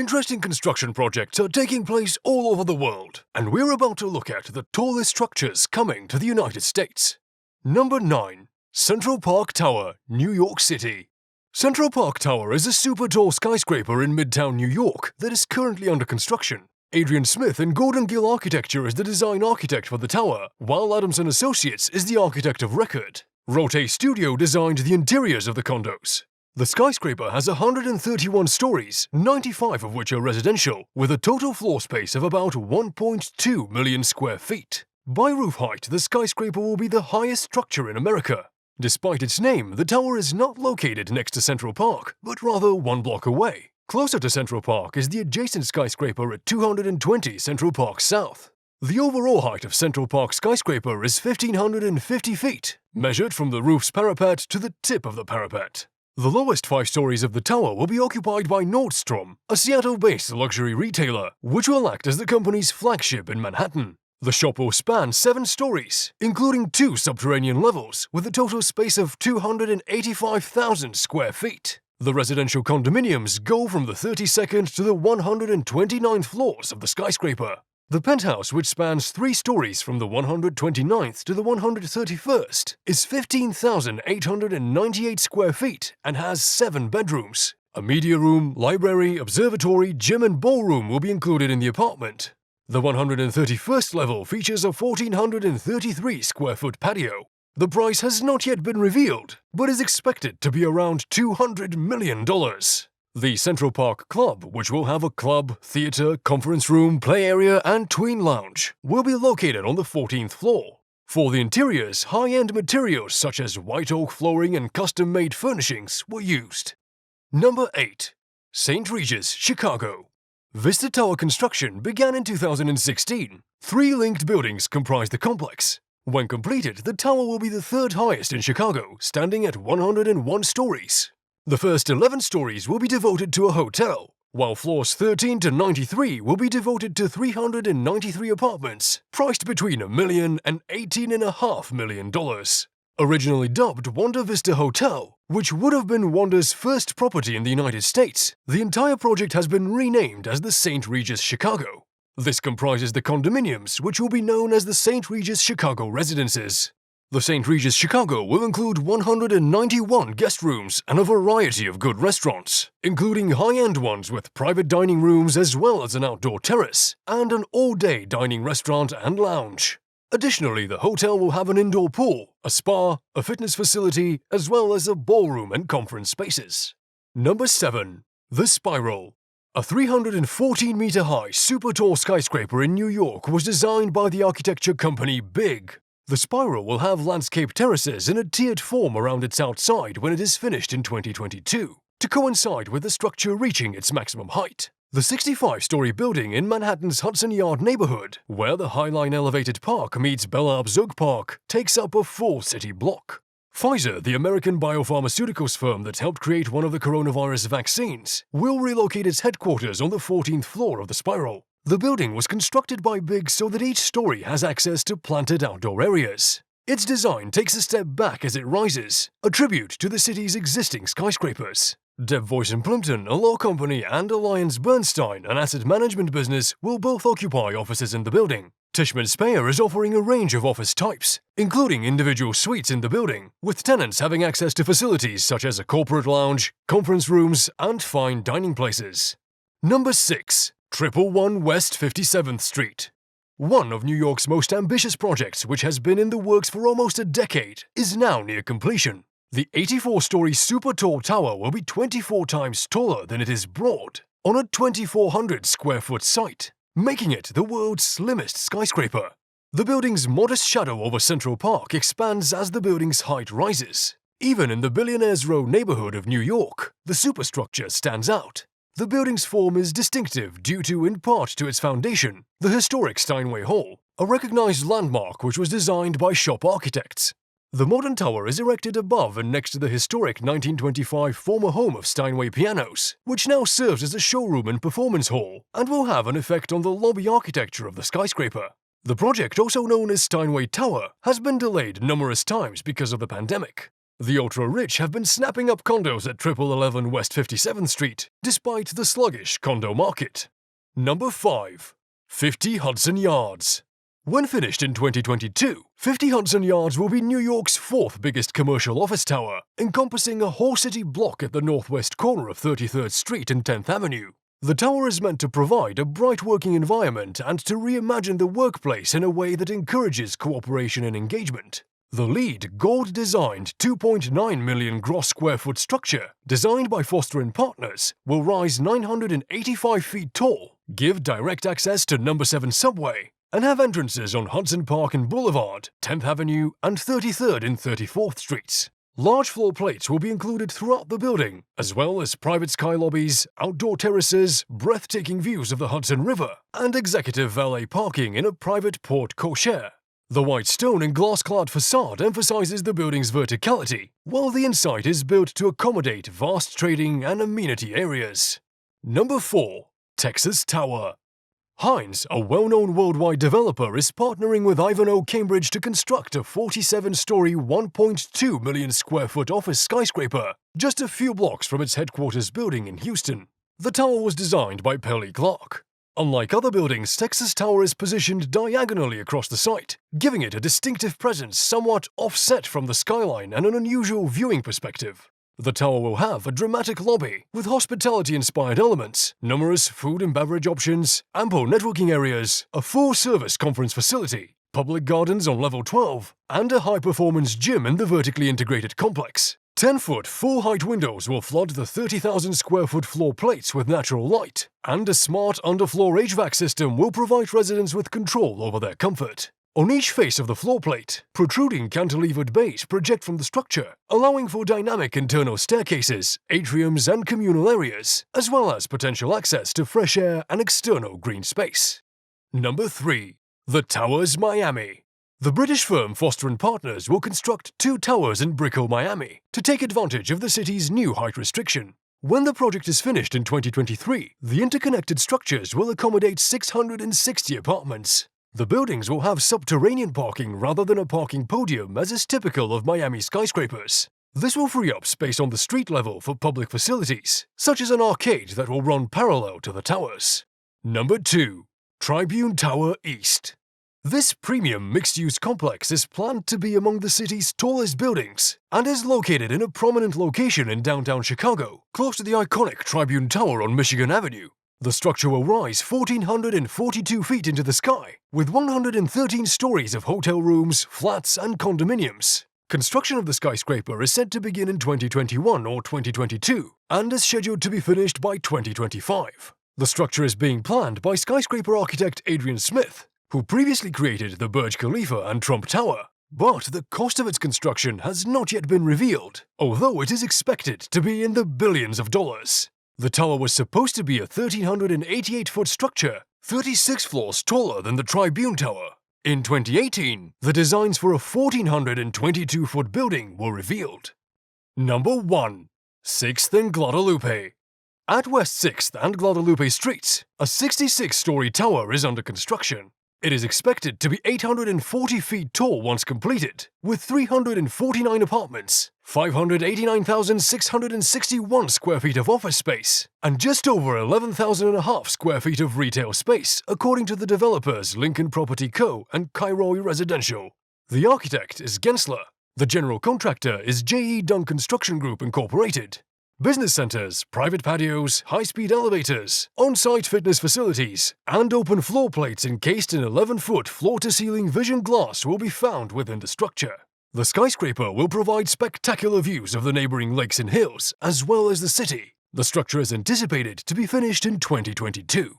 Interesting construction projects are taking place all over the world, and we're about to look at the tallest structures coming to the United States. Number 9. Central Park Tower, New York City. Central Park Tower is a super tall skyscraper in Midtown New York that is currently under construction. Adrian Smith and Gordon Gill Architecture is the design architect for the tower, while Adamson Associates is the architect of record. Rote Studio designed the interiors of the condos. The skyscraper has 131 stories, 95 of which are residential, with a total floor space of about 1.2 million square feet. By roof height, the skyscraper will be the highest structure in America. Despite its name, the tower is not located next to Central Park, but rather one block away. Closer to Central Park is the adjacent skyscraper at 220 Central Park South. The overall height of Central Park skyscraper is 1,550 feet, measured from the roof's parapet to the tip of the parapet. The lowest 5 stories of the tower will be occupied by Nordstrom, a Seattle-based luxury retailer, which will act as the company's flagship in Manhattan. The shop will span 7 stories, including 2 subterranean levels, with a total space of 285,000 square feet. The residential condominiums go from the 32nd to the 129th floors of the skyscraper. The penthouse, which spans 3 stories from the 129th to the 131st, is 15,898 square feet and has 7 bedrooms. A media room, library, observatory, gym and ballroom will be included in the apartment. The 131st level features a 1,433 square foot patio. The price has not yet been revealed, but is expected to be around $200 million. The Central Park Club, which will have a club, theater, conference room, play area, and tween lounge, will be located on the 14th floor. For the interiors, high-end materials such as white oak flooring and custom-made furnishings were used. Number 8. St. Regis, Chicago. Vista Tower construction began in 2016. 3 linked buildings comprise the complex. When completed, the tower will be the 3rd highest in Chicago, standing at 101 stories. The first 11 stories will be devoted to a hotel, while floors 13 to 93 will be devoted to 393 apartments, priced between $1 million and $18.5 million. Originally dubbed Wanda Vista Hotel, which would have been Wanda's first property in the United States, the entire project has been renamed as the St. Regis Chicago. This comprises the condominiums, which will be known as the St. Regis Chicago Residences. The St. Regis Chicago will include 191 guest rooms and a variety of good restaurants, including high-end ones with private dining rooms as well as an outdoor terrace, and an all-day dining restaurant and lounge. Additionally, the hotel will have an indoor pool, a spa, a fitness facility, as well as a ballroom and conference spaces. Number 7. The Spiral. A 314-meter-high, super-tall skyscraper in New York was designed by the architecture company BIG. The Spiral will have landscape terraces in a tiered form around its outside when it is finished in 2022, to coincide with the structure reaching its maximum height. The 65-story building in Manhattan's Hudson Yards neighborhood, where the Highline Elevated Park meets Bel-Air Zug Park, takes up a full city block. Pfizer, the American biopharmaceuticals firm that helped create one of the coronavirus vaccines, will relocate its headquarters on the 14th floor of the Spiral. The building was constructed by BIG so that each story has access to planted outdoor areas. Its design takes a step back as it rises, a tribute to the city's existing skyscrapers. Deb Voice & Plimpton, a law company, and Alliance Bernstein, an asset management business, will both occupy offices in the building. Tishman Speyer is offering a range of office types, including individual suites in the building, with tenants having access to facilities such as a corporate lounge, conference rooms, and fine dining places. Number 6. 111 West 57th Street. One of New York's most ambitious projects, which has been in the works for almost a decade, is now near completion. The 84-story super-tall tower will be 24 times taller than it is broad, on a 2,400 square foot site, making it the world's slimmest skyscraper. The building's modest shadow over Central Park expands as the building's height rises. Even in the Billionaires Row neighborhood of New York, the superstructure stands out. The building's form is distinctive due to, in part, to its foundation, the historic Steinway Hall, a recognized landmark which was designed by shop architects. The modern tower is erected above and next to the historic 1925 former home of Steinway pianos, which now serves as a showroom and performance hall, and will have an effect on the lobby architecture of the skyscraper. The project, also known as Steinway Tower, has been delayed numerous times because of the pandemic. The ultra-rich have been snapping up condos at 1111 West 57th Street, despite the sluggish condo market. Number 5. 50 Hudson Yards. When finished in 2022, 50 Hudson Yards will be New York's 4th biggest commercial office tower, encompassing a whole city block at the northwest corner of 33rd Street and 10th Avenue. The tower is meant to provide a bright working environment and to reimagine the workplace in a way that encourages cooperation and engagement. The LEED gold-designed 2.9 million gross square foot structure, designed by Foster & Partners, will rise 985 feet tall, give direct access to No. 7 subway, and have entrances on Hudson Park and Boulevard, 10th Avenue, and 33rd and 34th Streets. Large floor plates will be included throughout the building, as well as private sky lobbies, outdoor terraces, breathtaking views of the Hudson River, and executive valet parking in a private porte cochere. The white stone and glass-clad facade emphasizes the building's verticality, while the inside is built to accommodate vast trading and amenity areas. Number 4. Texas Tower. Hines, a well-known worldwide developer, is partnering with Ivanhoe Cambridge to construct a 47-story, 1.2 million square foot office skyscraper, just a few blocks from its headquarters building in Houston. The tower was designed by Pelly Clark. Unlike other buildings, Texas Tower is positioned diagonally across the site, giving it a distinctive presence somewhat offset from the skyline and an unusual viewing perspective. The tower will have a dramatic lobby with hospitality-inspired elements, numerous food and beverage options, ample networking areas, a full-service conference facility, public gardens on level 12, and a high-performance gym in the vertically integrated complex. 10-foot full-height windows will flood the 30,000 square foot floor plates with natural light, and a smart underfloor HVAC system will provide residents with control over their comfort. On each face of the floor plate, protruding cantilevered bays project from the structure, allowing for dynamic internal staircases, atriums, and communal areas, as well as potential access to fresh air and external green space. Number 3. The Towers Miami. The British firm Foster & Partners will construct 2 towers in Brickell, Miami, to take advantage of the city's new height restriction. When the project is finished in 2023, the interconnected structures will accommodate 660 apartments. The buildings will have subterranean parking rather than a parking podium, as is typical of Miami skyscrapers. This will free up space on the street level for public facilities, such as an arcade that will run parallel to the towers. Number 2. Tribune Tower East. This premium mixed-use complex is planned to be among the city's tallest buildings and is located in a prominent location in downtown Chicago, close to the iconic Tribune Tower on Michigan Avenue. The structure will rise 1,442 feet into the sky, with 113 stories of hotel rooms, flats, and condominiums. Construction of the skyscraper is set to begin in 2021 or 2022 and is scheduled to be finished by 2025. The structure is being planned by skyscraper architect Adrian Smith, who previously created the Burj Khalifa and Trump Tower, but the cost of its construction has not yet been revealed, although it is expected to be in the billions of dollars. The tower was supposed to be a 1,388-foot structure, 36 floors taller than the Tribune Tower. In 2018, the designs for a 1,422-foot building were revealed. Number 1. 6th and Guadalupe. At West 6th and Guadalupe Streets, a 66-story tower is under construction. It is expected to be 840 feet tall once completed, with 349 apartments, 589,661 square feet of office space, and just over 11,500 square feet of retail space, according to the developers Lincoln Property Co. and Cairo Residential. The architect is Gensler. The general contractor is J.E. Dunn Construction Group Incorporated. Business centers, private patios, high-speed elevators, on-site fitness facilities, and open floor plates encased in 11-foot floor-to-ceiling vision glass will be found within the structure. The skyscraper will provide spectacular views of the neighboring lakes and hills, as well as the city. The structure is anticipated to be finished in 2022.